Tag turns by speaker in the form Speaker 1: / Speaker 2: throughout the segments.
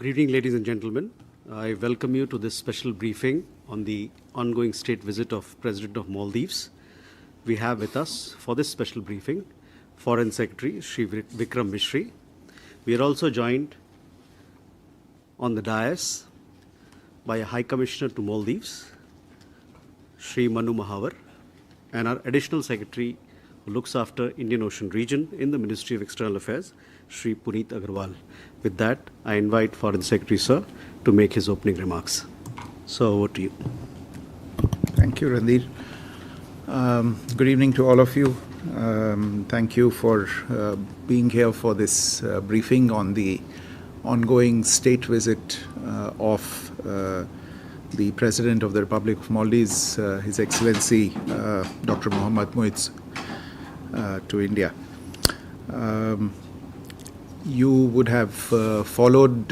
Speaker 1: Good evening, ladies and gentlemen. I welcome you to this special briefing on the ongoing state visit of President of Maldives. We have with us for this special briefing Foreign Secretary Shri Vikram Mishri. We are also joined on the dais by a High Commissioner to Maldives, Shri Manu Mahavar, and our Additional Secretary who looks after Indian Ocean region in the Ministry of External Affairs, Shri Puneet Agarwal. With that, I invite Foreign Secretary, sir, to make his opening remarks. So, over to you.
Speaker 2: Thank you, Randir. Good evening to all of you. Thank you for being here for this briefing on the ongoing state visit of the President of the Republic of Maldives, His Excellency Dr. Mohamed Muizzu, to India. You would have followed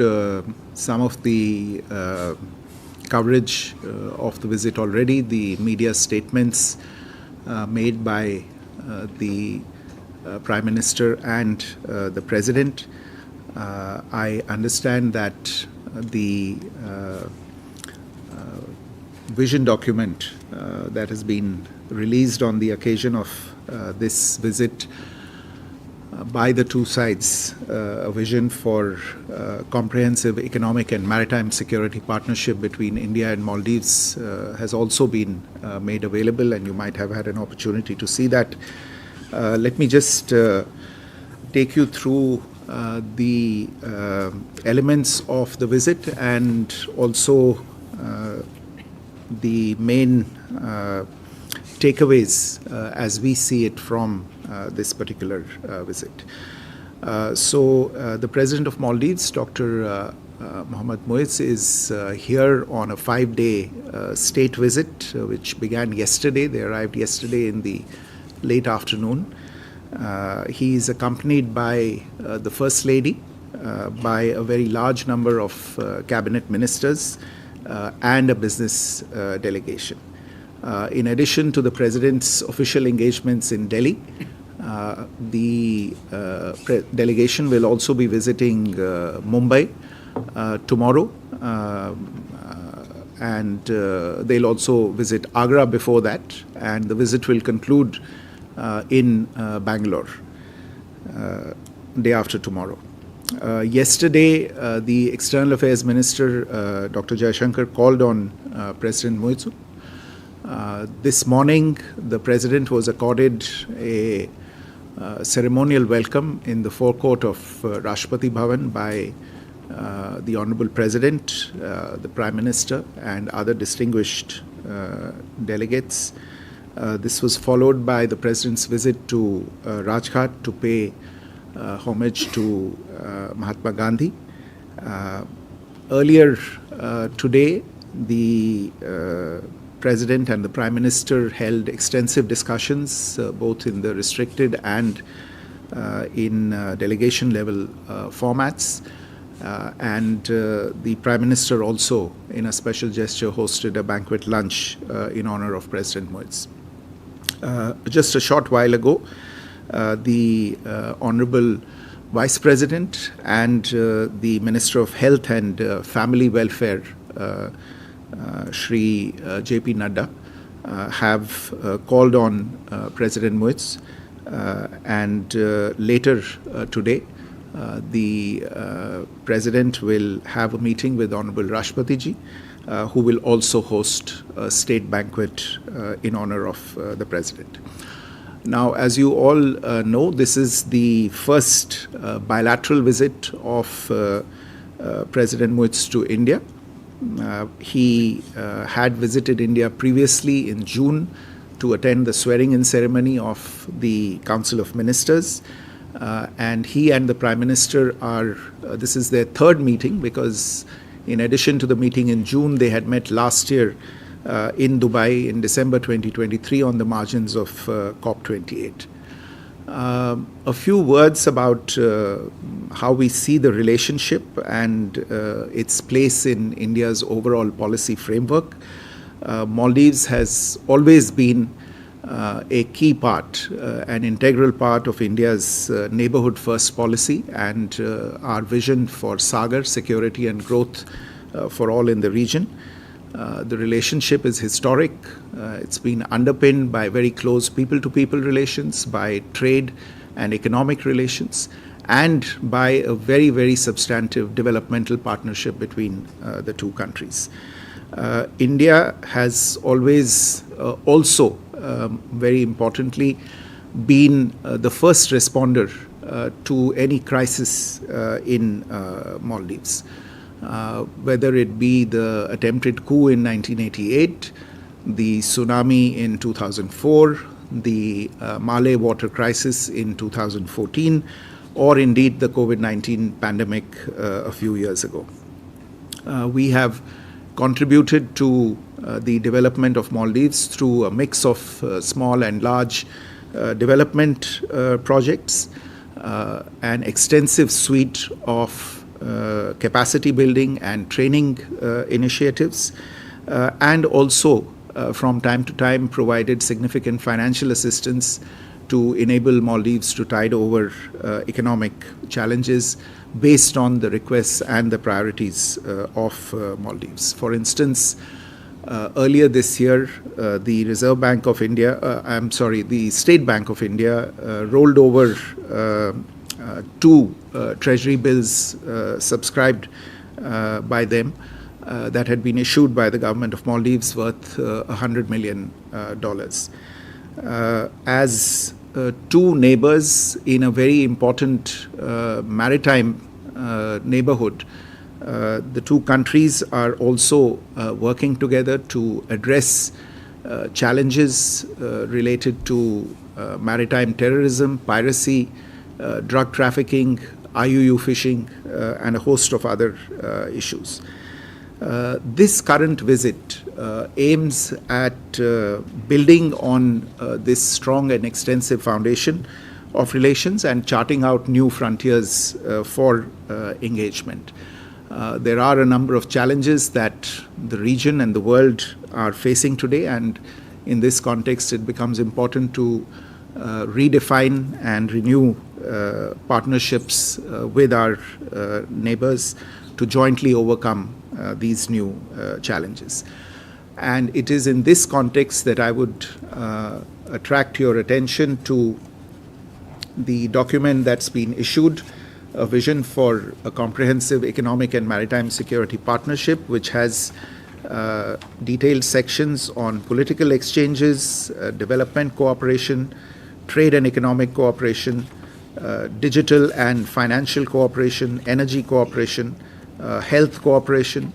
Speaker 2: some of the coverage of the visit already, the media statements made by the Prime Minister and the President. I understand that the vision document that has been released on the occasion of this visit by the two sides, a vision for comprehensive economic and maritime security partnership between India and Maldives has also been made available, and you might have had an opportunity to see that. Let me just take you through the elements of the visit and also the main takeaways as we see it from this particular visit. The President of Maldives, Dr. Mohamed Muizzu, is here on a 5-day state visit, which began yesterday. They arrived yesterday in the late afternoon. He is accompanied by the First Lady, by a very large number of cabinet ministers, and a business delegation. In addition to the President's official engagements in Delhi, the delegation will also be visiting Mumbai tomorrow, and they'll also visit Agra before that, and the visit will conclude in Bangalore day after tomorrow. Yesterday, the External Affairs Minister, Dr. Jaishankar, called on President Muizzu. This morning, the President was accorded a ceremonial welcome in the forecourt of Rashtrapati Bhavan by the Honorable President, the Prime Minister, and other distinguished delegates. This was followed by the President's visit to Rajghat to pay homage to Mahatma Gandhi. Earlier today, the President and the Prime Minister held extensive discussions, both in the restricted and in delegation level formats. And the Prime Minister also, in a special gesture, hosted a banquet lunch in honor of President Muizzu. Just a short while ago, the Honorable Vice President and the Minister of Health and Family Welfare, Shri J.P. Nadda, have called on President Muizzu, and later today, the President will have a meeting with Honorable Rashtrapati Ji, who will also host a state banquet in honor of the President. Now, as you all know, this is the first bilateral visit of President Muizzu to India. He had visited India previously in June to attend the swearing-in ceremony of the Council of Ministers. And he and the Prime Minister this is their third meeting, because in addition to the meeting in June, they had met last year in Dubai in December 2023 on the margins of COP28. A few words about how we see the relationship and its place in India's overall policy framework. Maldives has always been a key part, an integral part of India's neighborhood first policy and our vision for Sagar, security and growth for all in the region. The relationship is historic. It's been underpinned by very close people-to-people relations, by trade and economic relations, and by a very, very substantive developmental partnership between the two countries. India has always also, very importantly, been the first responder to any crisis in Maldives. Whether it be the attempted coup in 1988, the tsunami in 2004, the Malay water crisis in 2014, or indeed the COVID-19 pandemic a few years ago. We have contributed to the development of Maldives through a mix of small and large development projects, an extensive suite of capacity building and training initiatives, and also from time to time provided significant financial assistance to enable Maldives to tide over economic challenges based on the requests and the priorities of Maldives. For instance, earlier this year, the Reserve Bank of India, the State Bank of India rolled over two treasury bills subscribed by them that had been issued by the government of Maldives worth $100 million. As two neighbors in a very important maritime neighborhood, the two countries are also working together to address challenges related to maritime terrorism, piracy, drug trafficking, IUU fishing, and a host of other issues. This current visit aims at building on this strong and extensive foundation of relations and charting out new frontiers for engagement. There are a number of challenges that the region and the world are facing today, and in this context it becomes important to redefine and renew partnerships with our neighbors to jointly overcome these new challenges. And it is in this context that I would attract your attention to the document that's been issued, a vision for a comprehensive economic and maritime security partnership, which has detailed sections on political exchanges, development cooperation, trade and economic cooperation, digital and financial cooperation, energy cooperation, health cooperation,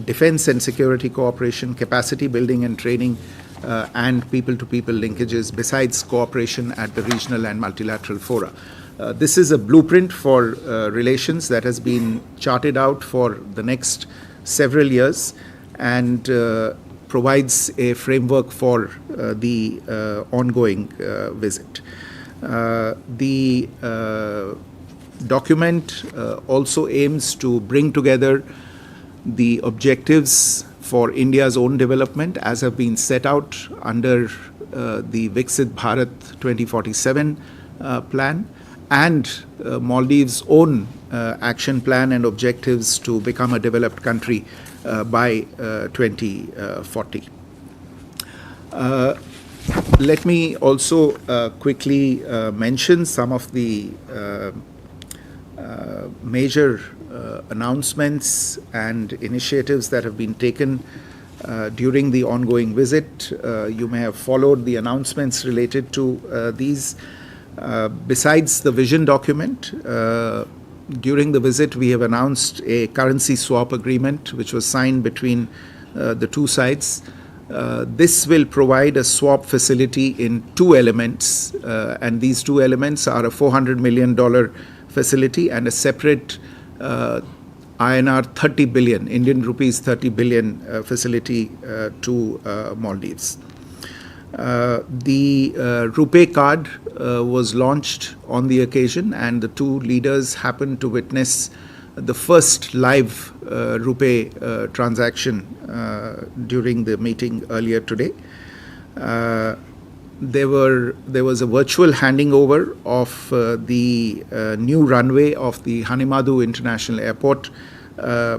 Speaker 2: defense and security cooperation, capacity building and training, and people-to-people linkages, besides cooperation at the regional and multilateral fora. This is a blueprint for relations that has been charted out for the next several years and provides a framework for the ongoing visit. The document also aims to bring together the objectives for India's own development as have been set out under the Viksit Bharat 2047 plan, and Maldives' own action plan and objectives to become a developed country by 2040. Let me also quickly mention some of the major announcements and initiatives that have been taken during the ongoing visit. You may have followed the announcements related to these. Besides the vision document, during the visit we have announced a currency swap agreement which was signed between the two sides. This will provide a swap facility in two elements, and these two elements are a $400 million facility and a separate INR 30 billion, Indian rupees 30 billion facility to Maldives. The rupee card was launched on the occasion, and the two leaders happened to witness the first live rupee transaction during the meeting earlier today. there was a virtual handing over of the new runway of the Hanimadu International Airport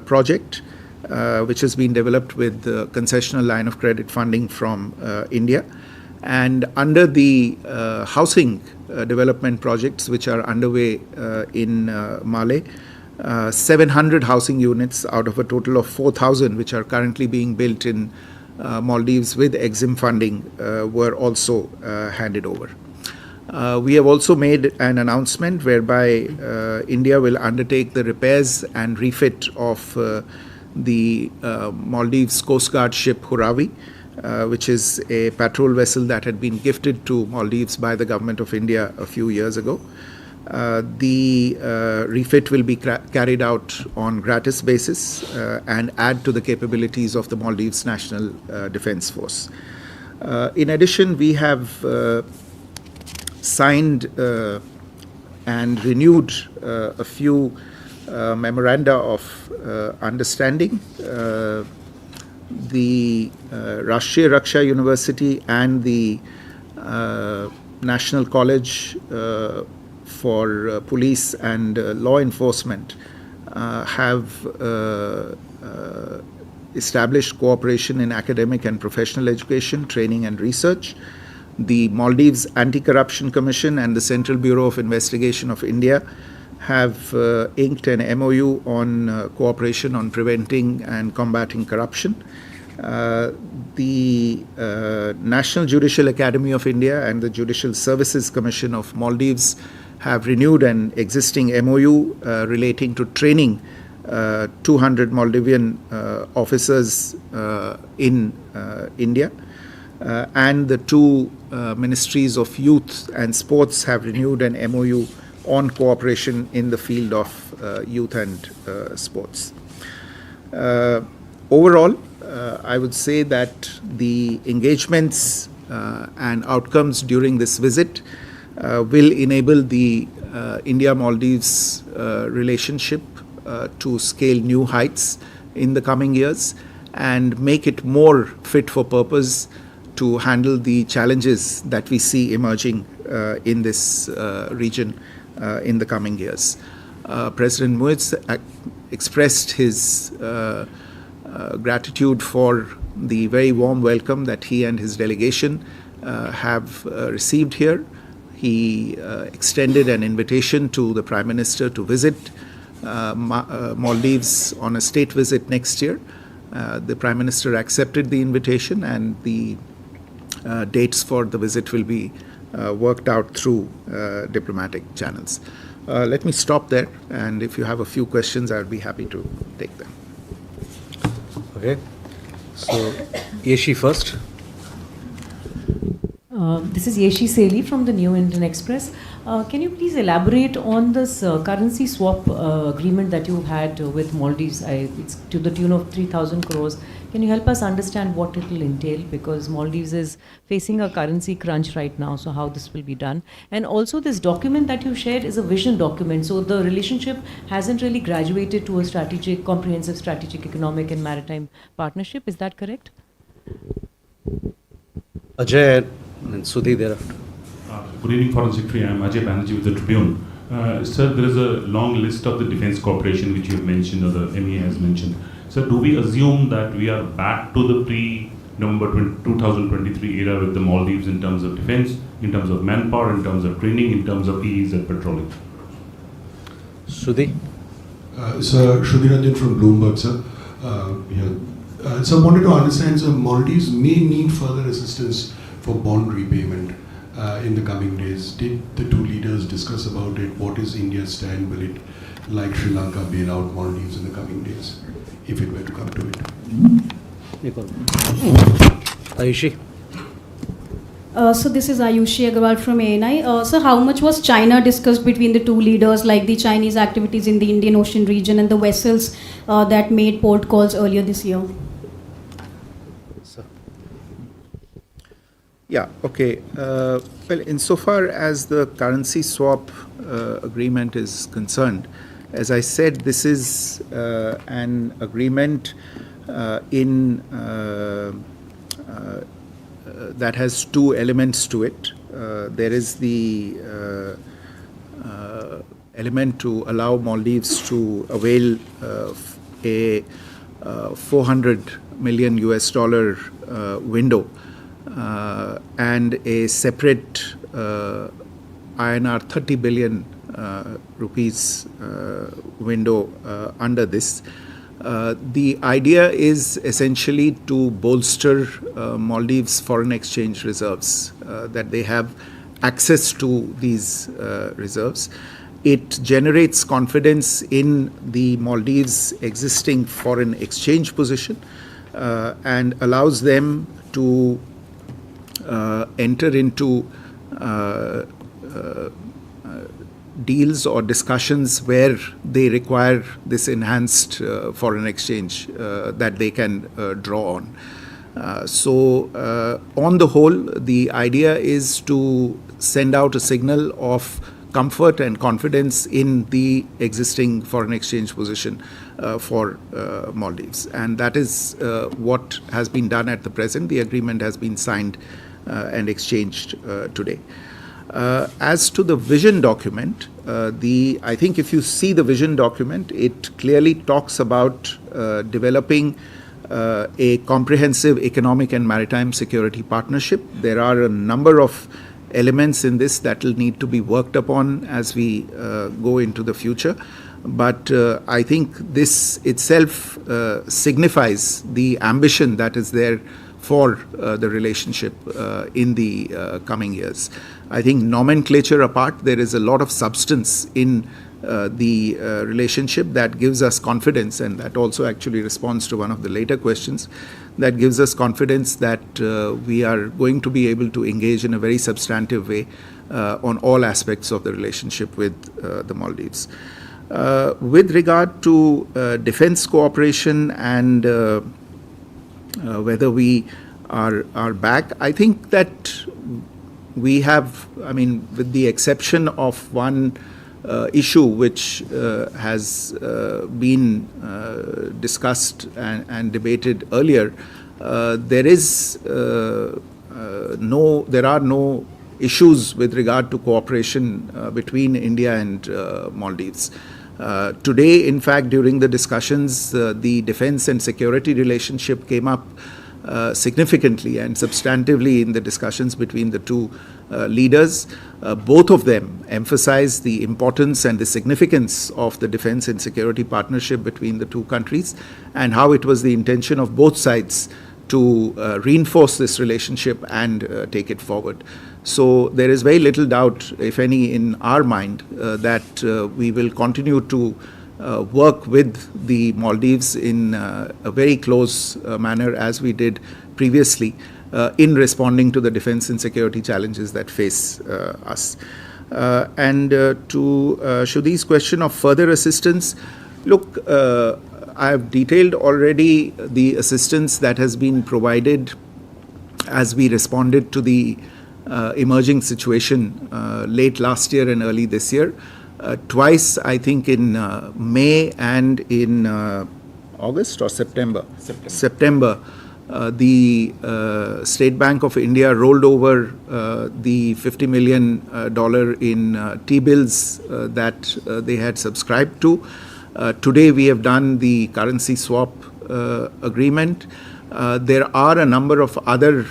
Speaker 2: project, which has been developed with the concessional line of credit funding from India. And under the housing development projects which are underway in Malé, 700 housing units out of a total of 4,000 which are currently being built in Maldives with EXIM funding were also handed over. We have also made an announcement whereby India will undertake the repairs and refit of the Maldives Coast Guard ship Hurawi, which is a patrol vessel that had been gifted to Maldives by the government of India a few years ago. The refit will be carried out on gratis basis and add to the capabilities of the Maldives National Defence Force. In addition, we have signed and renewed a few memoranda of understanding. The Rashtriya Raksha University and the National College for Police and Law Enforcement have established cooperation in academic and professional education, training and research. The Maldives Anti-Corruption Commission and the Central Bureau of Investigation of India have inked an MOU on cooperation on preventing and combating corruption. The National Judicial Academy of India and the Judicial Services Commission of Maldives have renewed an existing MOU relating to training 200 Maldivian officers in India. And the two ministries of youth and sports have renewed an MOU on cooperation in the field of youth and sports. Overall, I would say that the engagements and outcomes during this visit will enable the India-Maldives relationship to scale new heights in the coming years and make it more fit for purpose to handle the challenges that we see emerging in this region in the coming years. President Muizzu expressed his gratitude for the very warm welcome that he and his delegation have received here. He extended an invitation to the Prime Minister to visit Maldives on a state visit next year. The Prime Minister accepted the invitation, and the dates for the visit will be worked out through diplomatic channels. Let me stop there, and if you have a few questions, I would be happy to take them.
Speaker 1: Okay. So, Yeshi first.
Speaker 3: This is Yeshi Seli from the New Indian Express. Can you please elaborate on this currency swap agreement that you had with Maldives? It's to the tune of 3,000 crores. Can you help us understand what it will entail? Because Maldives is facing a currency crunch right now, so how this will be done. And also this document that you shared is a vision document, so the relationship hasn't really graduated to a strategic, comprehensive strategic economic and maritime partnership. Is that correct?
Speaker 1: Ajay and Sudhi thereafter.
Speaker 4: Good evening, Foreign Secretary. I am Ajay Banerjee with the Tribune. Sir, there is a long list of the defense cooperation which you have mentioned, or the MEA has mentioned. So do we assume that we are back to the pre-November 2023 era with the Maldives in terms of defense, in terms of manpower, in terms of training, in terms of EEZ patrolling?
Speaker 1: Sudhi?
Speaker 5: Sir, Shruti Ranjan from Bloomberg, sir. So I wanted to understand, sir, Maldives may need further assistance for bond repayment in the coming days. Did the two leaders discuss about it? What is India's stand? Will it, like Sri Lanka, bail out Maldives in the coming days, if it were to come to it?
Speaker 1: Ayushi?
Speaker 6: So this is Ayushi Agarwal from ANI. So how much was China discussed between the two leaders, like the Chinese activities in the Indian Ocean region and the vessels that made port calls earlier this year?
Speaker 2: Yeah, okay. Well, insofar as the currency swap agreement is concerned, as I said, this is an agreement in that has two elements to it. There is the element to allow Maldives to avail a $400 million window and a separate INR 30 billion rupees window under this. The idea is essentially to bolster Maldives' foreign exchange reserves, that they have access to these reserves. It generates confidence in the Maldives' existing foreign exchange position and allows them to enter into deals or discussions where they require this enhanced foreign exchange that they can draw on. So on the whole, the idea is to send out a signal of comfort and confidence in the existing foreign exchange position for Maldives. And that is what has been done at the present. The agreement has been signed and exchanged today. As to the vision document, I think if you see the vision document, it clearly talks about developing a comprehensive economic and maritime security partnership. There are a number of elements in this that will need to be worked upon as we go into the future. But I think this itself signifies the ambition that is there for the relationship in the coming years. I think nomenclature apart, there is a lot of substance in the relationship that gives us confidence, and that also actually responds to one of the later questions, that gives us confidence that we are going to be able to engage in a very substantive way on all aspects of the relationship with the Maldives. With regard to defense cooperation and whether we are back, I think that we have, with the exception of one issue which has been discussed and debated earlier, there are no issues with regard to cooperation between India and Maldives. Today, in fact, during the discussions, the defense and security relationship came up significantly and substantively in the discussions between the two leaders. Both of them emphasized the importance and the significance of the defense and security partnership between the two countries, and how it was the intention of both sides to reinforce this relationship and take it forward. So there is very little doubt, if any, in our mind that we will continue to work with the Maldives in a very close manner, as we did previously, in responding to the defense and security challenges that face us. And to Shudhi's question of further assistance, look, I have detailed already the assistance that has been provided as we responded to the emerging situation late last year and early this year. Twice, I think in May and in August or September, the State Bank of India rolled over the $50 million in T-bills that they had subscribed to. Today we have done the currency swap agreement. There are a number of other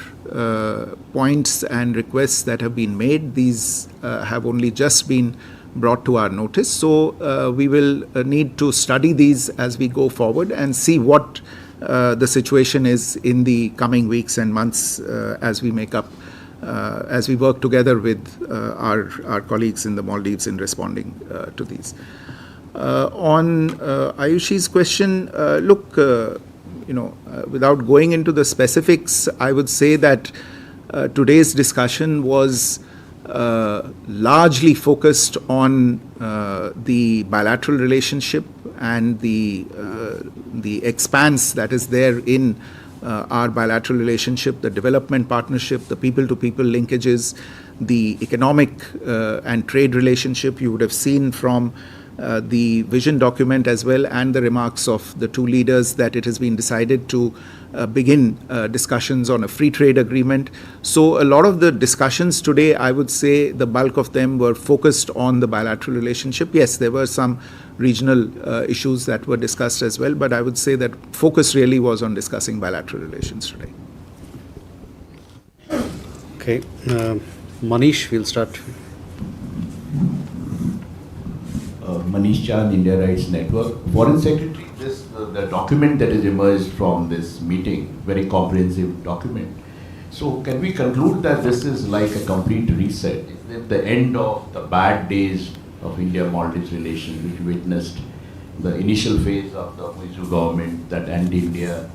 Speaker 2: points and requests that have been made. These have only just been brought to our notice. So we will need to study these as we go forward and see what the situation is in the coming weeks and months as we make up, as we work together with our colleagues in the Maldives in responding to these. On Ayushi's question, look, without going into the specifics, I would say that today's discussion was largely focused on the bilateral relationship and the expanse that is there in our bilateral relationship, the development partnership, the people-to-people linkages, the economic and trade relationship. You would have seen from the vision document as well and the remarks of the two leaders that it has been decided to begin discussions on a free trade agreement. So a lot of the discussions today, I would say the bulk of them were focused on the bilateral relationship. Yes, there were some regional issues that were discussed as well, but I would say that focus really was on discussing bilateral relations today.
Speaker 1: Okay. Manish, we'll start.
Speaker 7: Manish Chand, India Rights Network. Foreign Secretary, the document that has emerged from this meeting, very comprehensive document. So can we conclude that this is like a complete reset? Is it the end of the bad days of India-Maldives relations, which witnessed the initial phase of the Muizzu government, that anti-India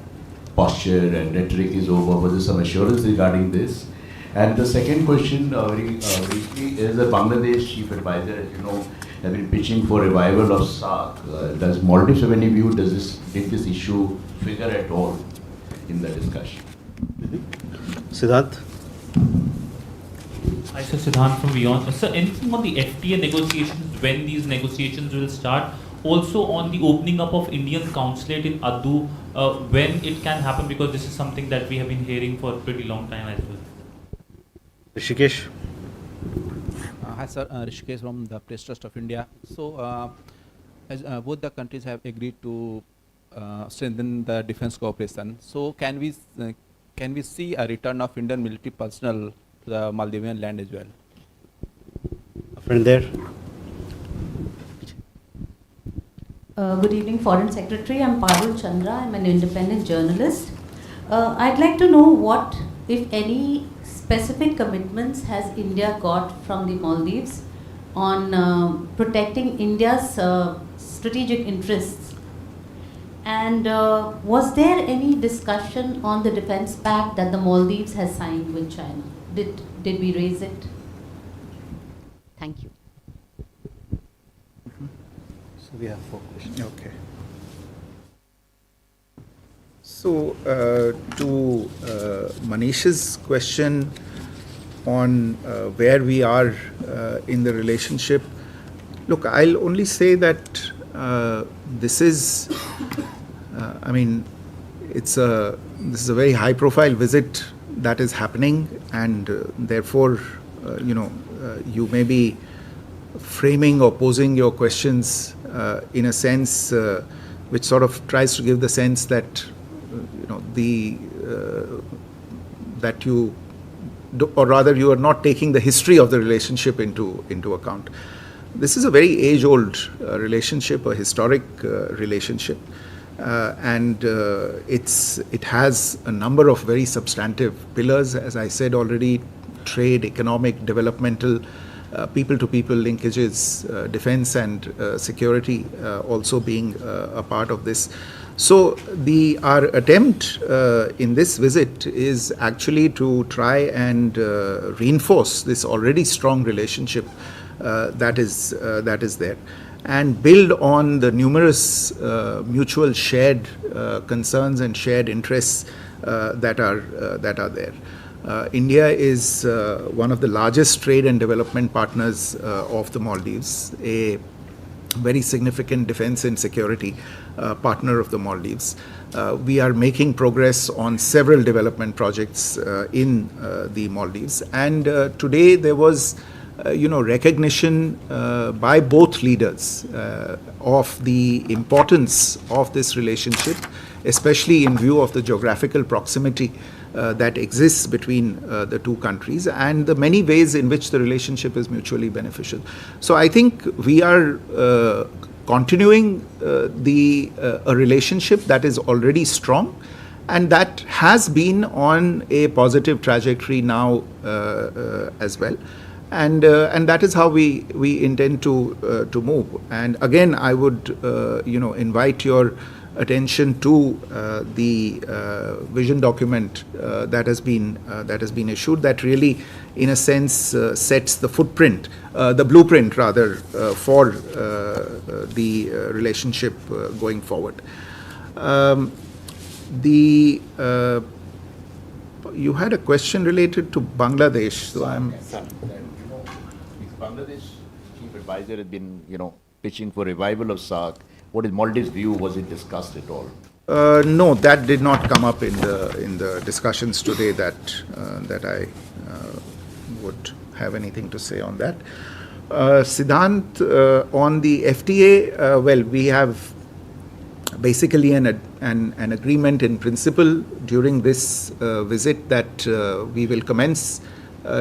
Speaker 7: posture and rhetoric is over? Was there some assurance regarding this? And the second question, very briefly, is the Bangladesh chief advisor, as you know, have been pitching for revival of SAARC. Does Maldives have any view? Did this issue figure at all in the discussion?
Speaker 1: Siddharth?
Speaker 8: Hi, sir. Siddharth from Beyond. Sir, anything on the FTA negotiations, when these negotiations will start? Also on the opening up of Indian consulate in Addu, when it can happen, because this is something that we have been hearing for a pretty long time as well.
Speaker 1: Rishikesh?
Speaker 9: Hi sir, Rishikesh from the Press Trust of India. So, as both the countries have agreed to strengthen the defense cooperation, so can we see a return of Indian military personnel to the Maldivian land as well?
Speaker 1: A friend there?
Speaker 10: Good evening, Foreign Secretary. I'm Parul Chandra. I'm an independent journalist. I'd like to know what, if any, specific commitments has India got from the Maldives on protecting India's strategic interests? And was there any discussion on the defense pact that the Maldives has signed with China? Did we raise it? Thank you.
Speaker 1: So we have 4 questions.
Speaker 2: Okay. So, to Manish's question on where we are in the relationship, look, I'll only say that this is, this is a very high-profile visit that is happening, and therefore, you may be framing or posing your questions in a sense which sort of tries to give the sense that that you do, or rather you are not taking the history of the relationship into account. This is a very age-old relationship, a historic relationship, and it has a number of very substantive pillars, as I said already: trade, economic, developmental, people-to-people linkages, defense and security also being a part of this. So our attempt in this visit is actually to try and reinforce this already strong relationship that is there, and build on the numerous mutual shared concerns and shared interests that are there. India is one of the largest trade and development partners of the Maldives, a very significant defense and security partner of the Maldives. We are making progress on several development projects in the Maldives, and today there was recognition by both leaders of the importance of this relationship, especially in view of the geographical proximity that exists between the two countries and the many ways in which the relationship is mutually beneficial. So I think we are continuing a relationship that is already strong and that has been on a positive trajectory now as well. And that is how we intend to move. And again, I would invite your attention to the vision document that has been issued, that really, in a sense, sets the footprint, the blueprint rather, for the relationship going forward. You had a question related to Bangladesh, so I'm.
Speaker 7: Bangladesh chief advisor has been, pitching for revival of SAARC. What is Maldives' view? Was it discussed at all?
Speaker 2: No, that did not come up in the discussions today that I would have anything to say on that. Siddhant, on the FTA, well, we have basically an agreement in principle during this visit that we will commence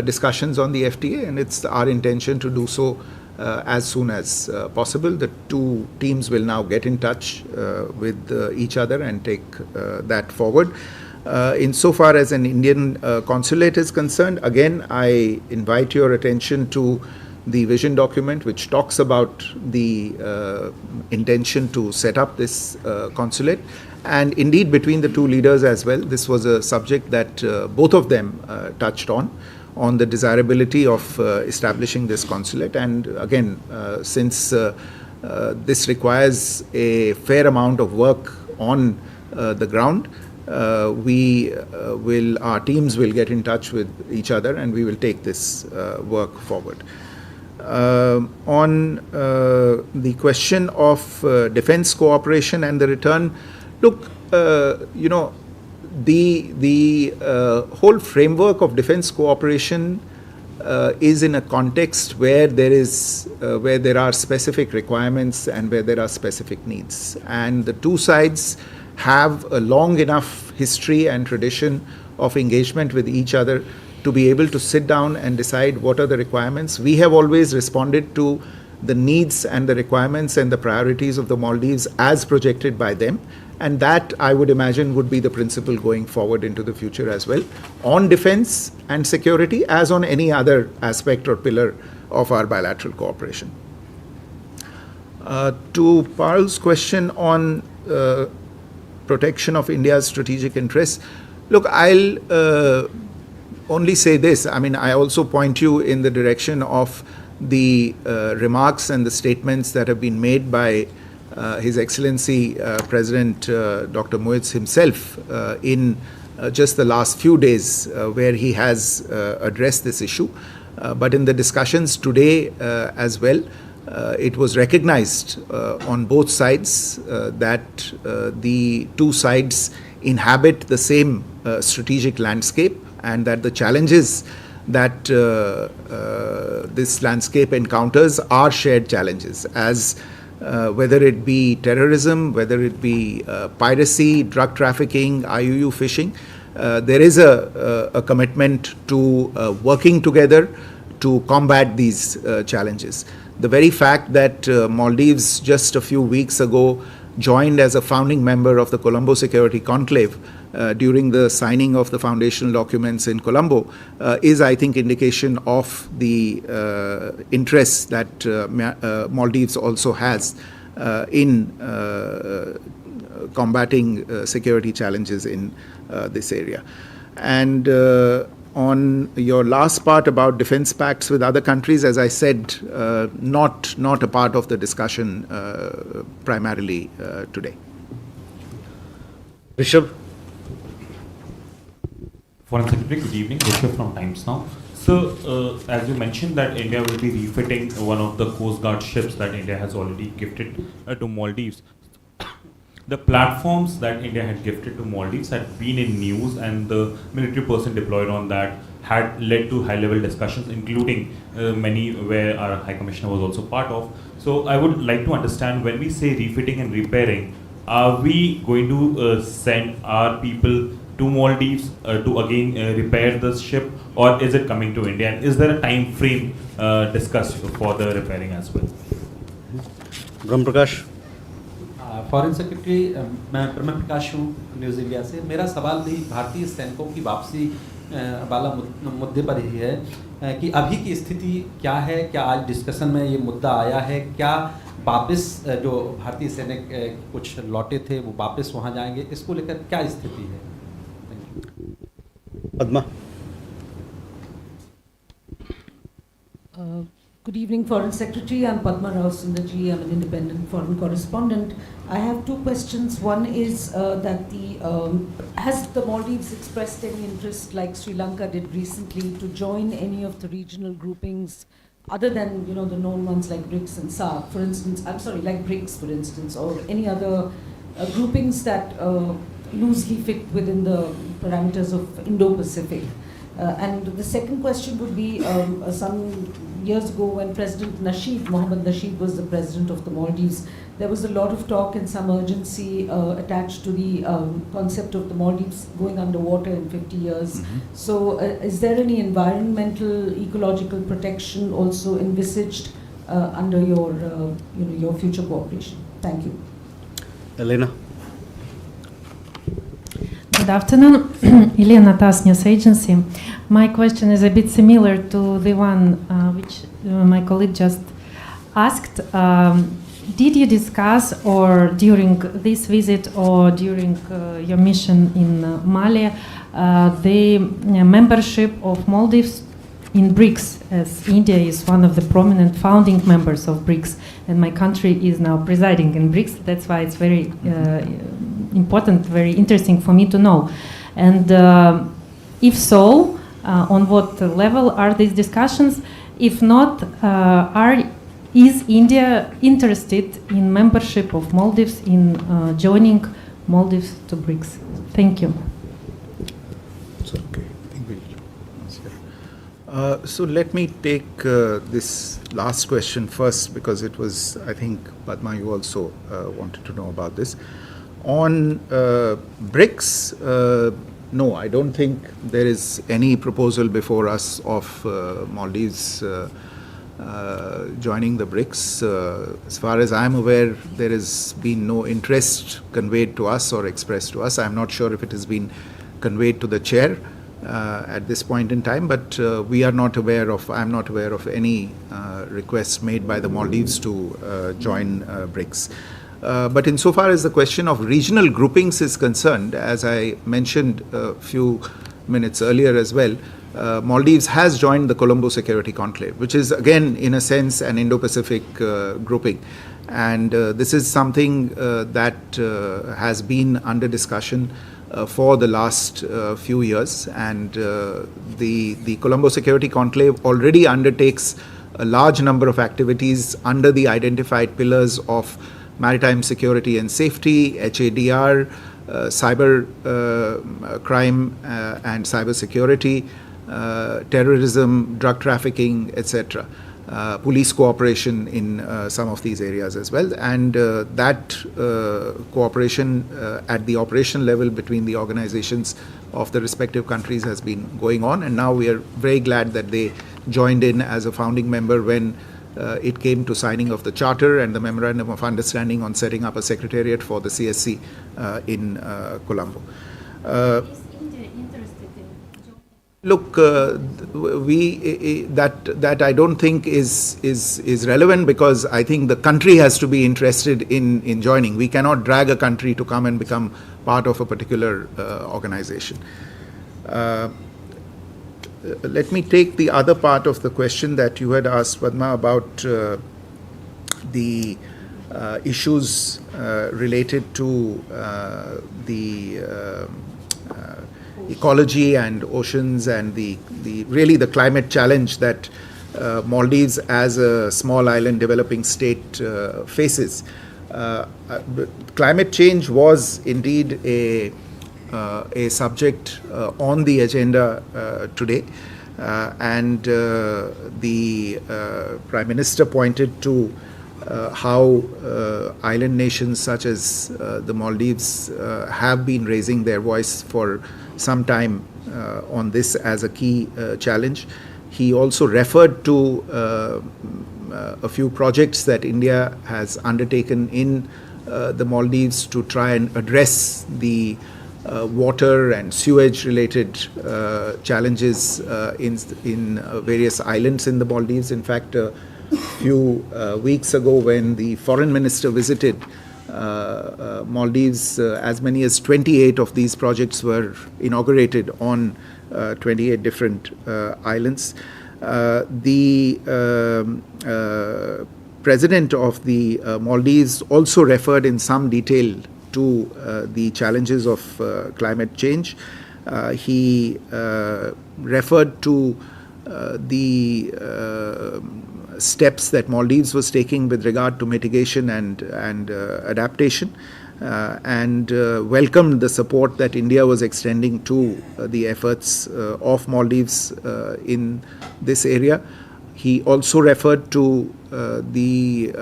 Speaker 2: discussions on the FTA, and it's our intention to do so as soon as possible. The two teams will now get in touch with each other and take that forward. Insofar as an Indian consulate is concerned, again, I invite your attention to the vision document, which talks about the intention to set up this consulate. And indeed, between the two leaders as well, this was a subject that both of them touched on the desirability of establishing this consulate. And again, since this requires a fair amount of work on the ground, our teams will get in touch with each other and we will take this work forward. On the question of defense cooperation and the return, look, the whole framework of defense cooperation is in a context where there are specific requirements and where there are specific needs, and the two sides have a long enough history and tradition of engagement with each other to be able to sit down and decide what are the requirements. We have always responded to the needs and the requirements and the priorities of the Maldives as projected by them. And that, I would imagine, would be the principle going forward into the future as well, on defense and security, as on any other aspect or pillar of our bilateral cooperation. To Parul's question on protection of India's strategic interests, look, I'll only say this. I mean, I also point you in the direction of the remarks and the statements that have been made by His Excellency President Dr. Muizzu himself in just the last few days, where he has addressed this issue. But in the discussions today as well, it was recognized on both sides that the two sides inhabit the same strategic landscape, and that the challenges that this landscape encounters are shared challenges, as whether it be terrorism, whether it be piracy, drug trafficking, IUU fishing, there is a commitment to working together to combat these challenges. The very fact that Maldives just a few weeks ago joined as a founding member of the Colombo Security Conclave during the signing of the foundational documents in Colombo is, I think, indication of the interests that Maldives also has in combating security challenges in this area. And on your last part about defense pacts with other countries, as I said, not a part of the discussion primarily today.
Speaker 1: Rishabh.
Speaker 4: Foreign Secretary, good evening. Rishabh from Times Now. So, as you mentioned that India will be refitting one of the Coast Guard ships that India has already gifted to Maldives. The platforms that India had gifted to Maldives had been in news, and the military person deployed on that had led to high-level discussions, including many where our High Commissioner was also part of. So I would like to understand, when we say refitting and repairing, are we going to send our people to Maldives to again repair the ship, or is it coming to India? And is there a time frame discussed for the repairing as well?
Speaker 1: Brahm Prakash.
Speaker 11: Foreign secretary, मैं ब्रह्म प्रकाश हूँ news India से। मेरा सवाल भी भारतीय सैनिकों की वापसी वाला मुद्दे पर ही है कि अभी की स्थिति क्या है, क्या आज डिस्कशन में ये मुद्दा आया है, क्या वापस जो भारतीय सैनिक कुछ लौटे थे वो वापस वहाँ जाएंगे, इसको लेकर क्या स्थिति है?
Speaker 1: Padma.
Speaker 3: Good evening, Foreign Secretary. I'm Padma Rao Sundarji. I'm an independent foreign correspondent. I have two questions. One is that has the Maldives expressed any interest, like Sri Lanka did recently, to join any of the regional groupings, other than the known ones like BRICS and SAARC, for instance? I'm sorry, like BRICS, for instance, or any other groupings that loosely fit within the parameters of Indo-Pacific. And the second question would be, some years ago when Mohamed Nasheed was the president of the Maldives, there was a lot of talk and some urgency attached to the concept of the Maldives going underwater in 50 years. So is there any environmental, ecological protection also envisaged under your future cooperation? Thank you.
Speaker 1: Elena.
Speaker 12: Good afternoon, Elena TASS News Agency. My question is a bit similar to the one which my colleague just asked. Did you discuss, or during this visit or during your mission in Mali, the membership of Maldives in BRICS, as India is one of the prominent founding members of BRICS, and my country is now presiding in BRICS? That's why it's very important, very interesting for me to know. And if so, on what level are these discussions? If not, is India interested in membership of Maldives, in joining Maldives to BRICS? Thank you.
Speaker 2: Okay. So let me take this last question first, because it was, I think, Padma, you also wanted to know about this. On BRICS, no, I don't think there is any proposal before us of Maldives joining the BRICS. As far as I'm aware, there has been no interest conveyed to us or expressed to us. I'm not sure if it has been conveyed to the chair at this point in time, but I'm not aware of any requests made by the Maldives to join BRICS. But insofar as the question of regional groupings is concerned, as I mentioned a few minutes earlier as well, Maldives has joined the Colombo Security Conclave, which is again, in a sense, an Indo-Pacific grouping. And this is something that has been under discussion for the last few years. And the Colombo Security Conclave already undertakes a large number of activities under the identified pillars of maritime security and safety, HADR, cyber crime and cyber security, terrorism, drug trafficking, etc. Police cooperation in some of these areas as well. And that cooperation at the operation level between the organizations of the respective countries has been going on. And now we are very glad that they joined in as a founding member when it came to signing of the charter and the memorandum of understanding on setting up a secretariat for the CSC in Colombo. Look, that I don't think is relevant, because I think the country has to be interested in joining. We cannot drag a country to come and become part of a particular organization. Let me take the other part of the question that you had asked, Padma, about the issues related to the ecology and oceans and really the climate challenge that Maldives as a small island developing state faces. Climate change was indeed a subject on the agenda today, and the Prime Minister pointed to how island nations such as the Maldives have been raising their voice for some time on this as a key challenge. He also referred to a few projects that India has undertaken in the Maldives to try and address the water and sewage related challenges in various islands in the Maldives. In fact, a few weeks ago, when the foreign minister visited Maldives, as many as 28 of these projects were inaugurated on 28 different islands. The president of the Maldives also referred in some detail to the challenges of climate change. He referred to the steps that Maldives was taking with regard to mitigation and adaptation. and welcomed the support that India was extending to the efforts of Maldives in this area. He also referred to the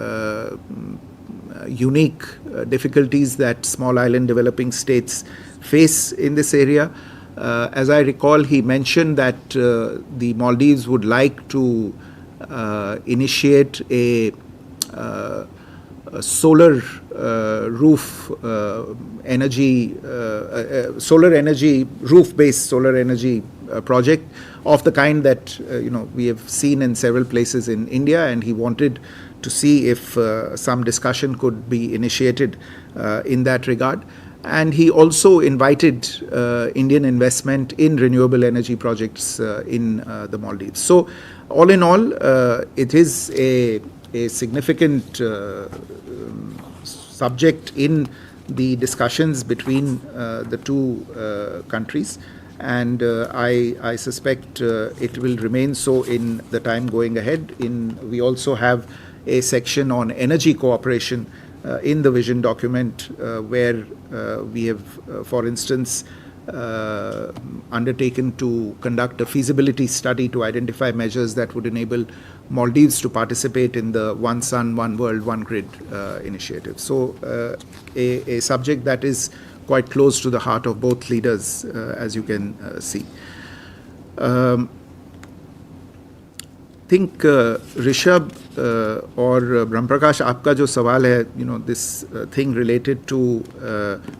Speaker 2: unique difficulties that small island developing states face in this area. As I recall, he mentioned that the Maldives would like to initiate a solar roof energy, roof-based solar energy project of the kind that we have seen in several places in India, and he wanted to see if some discussion could be initiated in that regard. And he also invited Indian investment in renewable energy projects in the Maldives. So, all in all, it is a significant subject in the discussions between the two countries, and I suspect it will remain so in the time going ahead. We also have a section on energy cooperation in the vision document, where we have, for instance, undertaken to conduct a feasibility study to identify measures that would enable Maldives to participate in the One Sun, One World, One Grid initiative. So a subject that is quite close to the heart of both leaders, as you can see. I think Rishabh or Brahmprakash, आपका जो सवाल है, this thing related to,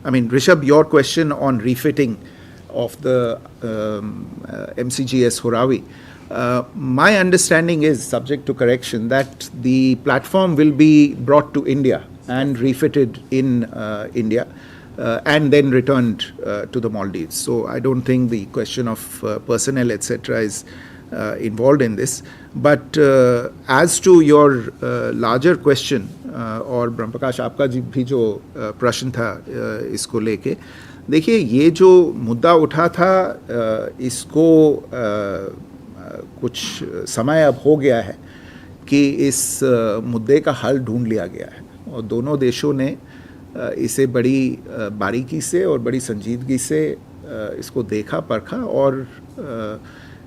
Speaker 2: Rishabh, your question on refitting of the MCGS Horawi. My understanding is, subject to correction, that the platform will be brought to India and refitted in India and then returned to the Maldives. So I don't think the question of personnel, etc. is involved in this. But as to your larger question, और ब्रह्मप्रकाश आपका भी जो प्रश्न था इसको लेके, देखिए ये जो मुद्दा उठा था इसको कुछ समय अब हो गया है कि इस मुद्दे का हल ढूंढ लिया गया है, और दोनों देशों ने इसे बड़ी बारीकी से और बड़ी संजीदगी से इसको देखा परखा, और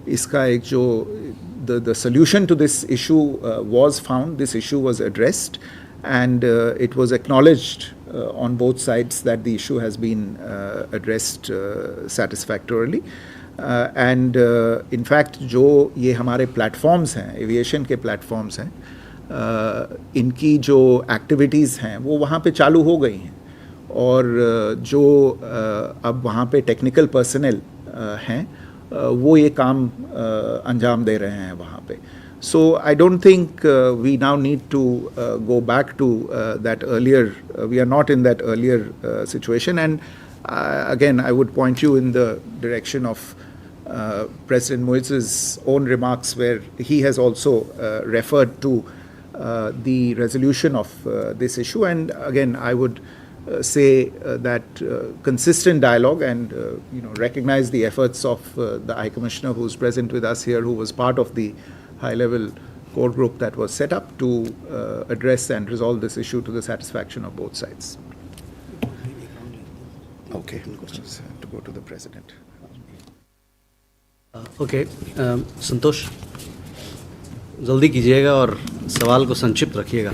Speaker 2: इसका एक जो the solution to this issue was found. This issue was addressed, and it was acknowledged on both sides that the issue has been addressed satisfactorily. And in fact, जो ये हमारे platforms हैं, aviation के platforms हैं, इनकी जो activities हैं वो वहाँ पे चालू हो गई हैं, और जो अब वहाँ पे technical personnel हैं वो ये काम अंजाम दे रहे हैं वहाँ पे. So I don't think we now need to go back to that earlier. We are not in that earlier situation. And again, I would point you in the direction of President Muizzu's own remarks, where he has also referred to the resolution of this issue. And again, I would say that consistent dialogue and recognize the efforts of the High Commissioner who is present with us here, who was part of the high-level core group that was set up to address and resolve this issue to the satisfaction of both sides. Okay, just have to go to the President.
Speaker 1: Okay, संतोष, जल्दी कीजिएगा और सवाल को संक्षिप्त रखिएगा.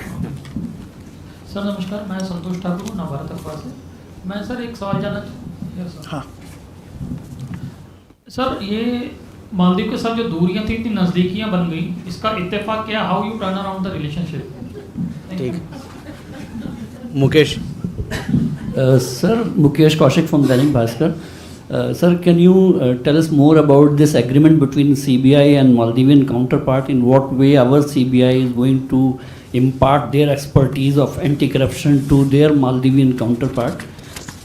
Speaker 13: Sir नमस्कार, मैं संतोष ठाकुर हूँ नवभारत अखबार से. मैं सर एक सवाल जानना.
Speaker 2: हाँ
Speaker 13: सर, ये मालदीव के साथ जो दूरियां थी इतनी नज़दीकियां बन गई, इसका इत्तेफाक क्या, how U turn around the relationship?
Speaker 1: ठीक. Mukesh.
Speaker 14: Sir, Mukesh Kaushik from Dainik Bhaskar. Sir, can you tell us more about this agreement between CBI and Maldivian counterpart? In what way our CBI is going to impart their expertise of anti-corruption to their Maldivian counterpart?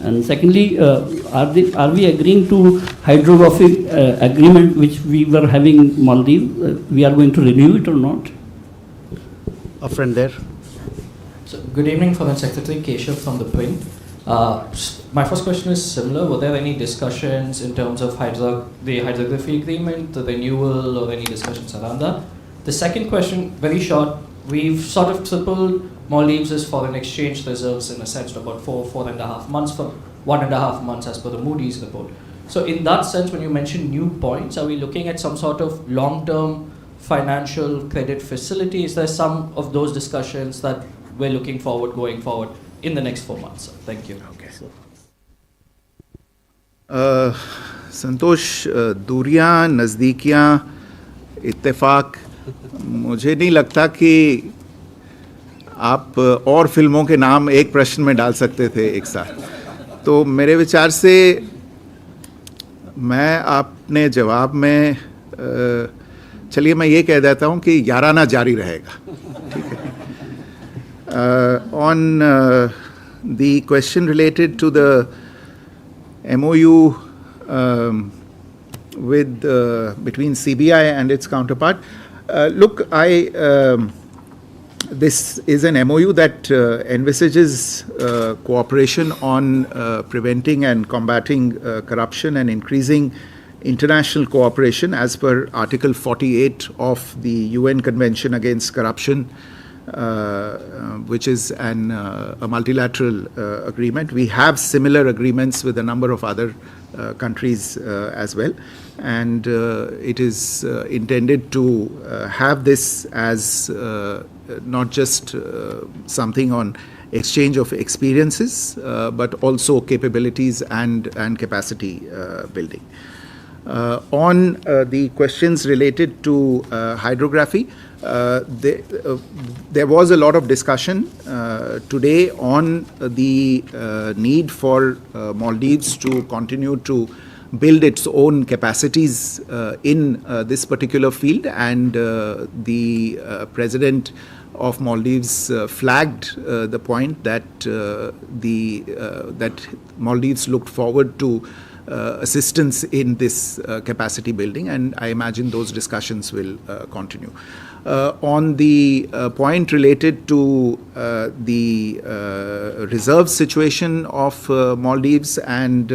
Speaker 14: And secondly, are we agreeing to hydrographic agreement which we were having Maldives? We are going to renew it or not?
Speaker 1: A friend there.
Speaker 15: So, good evening, Foreign Secretary Keshav from the Print. My first question is similar. Were there any discussions in terms of the hydrography agreement, the renewal, or any discussions around that? The second question, very short. We've sort of tripled Maldives' foreign exchange reserves in a sense to about 4.5 months from 1.5 months as per the Moody's report. So in that sense, when you mention new points, are we looking at some sort of long-term financial credit facility? Is there some of those discussions that we're looking forward, going forward in the next 4 months? Thank you.
Speaker 2: Okay. संतोष, दूरियां, नज़दीकियां, इत्तेफाक, मुझे नहीं लगता कि आप और फिल्मों के नाम एक प्रश्न में डाल सकते थे एक साथ. तो मेरे विचार से मैं आपने जवाब में चलिए मैं ये कह देता हूँ कि याराना जारी रहेगा. ठीक है. On the question related to the MOU between CBI and its counterpart. Look, this is an MOU that envisages cooperation on preventing and combating corruption and increasing international cooperation as per Article 48 of the UN Convention Against Corruption, which is a multilateral agreement. We have similar agreements with a number of other countries as well, and it is intended to have this as not just something on exchange of experiences, but also capabilities and capacity building. On the questions related to hydrography, there was a lot of discussion today on the need for Maldives to continue to build its own capacities in this particular field, and the President of Maldives flagged the point that that Maldives looked forward to assistance in this capacity building, and I imagine those discussions will continue. On the point related to the reserve situation of Maldives and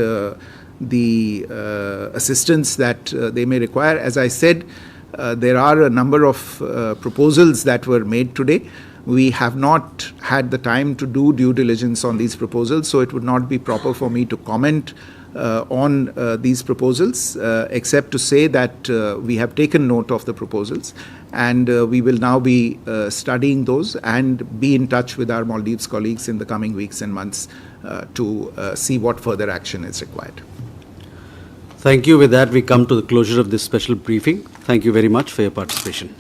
Speaker 2: the assistance that they may require, as I said, there are a number of proposals that were made today. We have not had the time to do due diligence on these proposals, so it would not be proper for me to comment on these proposals, except to say that we have taken note of the proposals, and we will now be studying those and be in touch with our Maldives colleagues in the coming weeks and months to see what further action is required.
Speaker 1: Thank you. With that, we come to the closure of this special briefing. Thank you very much for your participation.